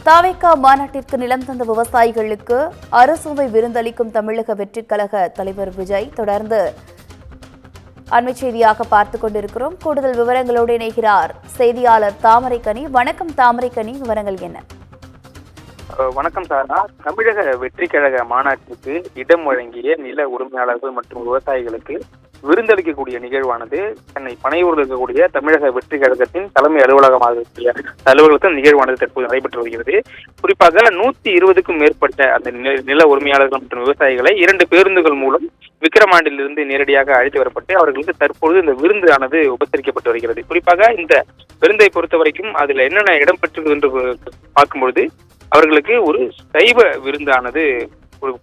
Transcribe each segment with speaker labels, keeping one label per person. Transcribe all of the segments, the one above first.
Speaker 1: தாவேகா மாநாட்டிற்கு நிலம் தந்த விவசாயிகளுக்கு அறுசுவை விருந்தளிக்கும் தமிழக வெற்றிக் கழக தலைவர் விஜய். தொடர்ந்து அண்மை செய்தியாக பார்த்துக் கொண்டிருக்கிறோம். கூடுதல் விவரங்களோடு இணைகிறார் செய்தியாளர் தாமரைக்கனி. வணக்கம் தாமரைக்கனி, விவரங்கள் என்ன?
Speaker 2: வணக்கம் சாரா. தமிழக வெற்றி கழக மாநாட்டிற்கு இடம் வழங்கிய நில உரிமையாளர்கள் மற்றும் விவசாயிகளுக்கு விருந்தளிக்கக்கூடிய நிகழ்வானது சென்னை பனையூரில் இருக்கக்கூடிய தமிழக வெற்றி கழகத்தின் தலைமை அலுவலகமாக இருக்கக்கூடிய அலுவலகத்தில் நிகழ்வானது தற்போது நடைபெற்று வருகிறது. குறிப்பாக 120க்கும் மேற்பட்ட அந்த நில உரிமையாளர்கள் மற்றும் விவசாயிகளை 2 பேருந்துகள் மூலம் விக்கிரமாண்டிலிருந்து நேரடியாக அழைத்து வரப்பட்டு அவர்களுக்கு தற்பொழுது இந்த விருந்தானது உபசரிக்கப்பட்டு வருகிறது. குறிப்பாக இந்த விருந்தை பொறுத்த வரைக்கும் அதில் என்னென்ன இடம்பெற்றது என்று பார்க்கும்பொழுது அவர்களுக்கு ஒரு சைவ விருந்தானது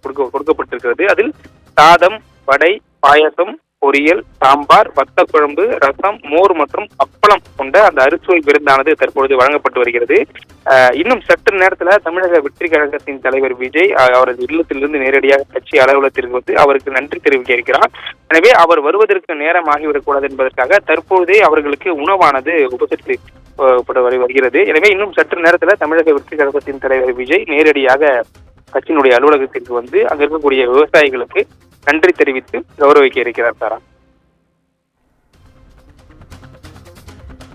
Speaker 2: கொடுக்கப்பட்டிருக்கிறது. அதில் சாதம், வடை, பாயசம், பொரியல், சாம்பார், வத்த குழம்பு, ரசம், மோர் மற்றும் அப்பளம் கொண்ட அந்த அறுசுவை விருந்தானது தற்பொழுது வழங்கப்பட்டு வருகிறது. இன்னும் சற்று நேரத்தில் தமிழக வெற்றி கழகத்தின் தலைவர் விஜய் அவரது இல்லத்திலிருந்து நேரடியாக கட்சி அலுவலகத்திற்கு வந்து அவருக்கு நன்றி தெரிவிக்க இருக்கிறார். எனவே அவர் வருவதற்கு நேரம் ஆகிவிடக்கூடாது என்பதற்காக தற்போதே அவர்களுக்கு உணவானது உபசரித்து வருகிறது. எனவே இன்னும் சற்று நேரத்தில் தமிழக வெற்றி கழகத்தின் தலைவர் விஜய் நேரடியாக கட்சியினுடைய அலுவலகத்திற்கு வந்து அங்க இருக்கக்கூடிய விவசாயிகளுக்கு நன்றி தெரிவித்து கௌரவிக்க இருக்கிறார். சாரா,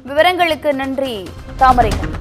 Speaker 1: விவரங்களுக்கு நன்றி தாமரைக்கன்.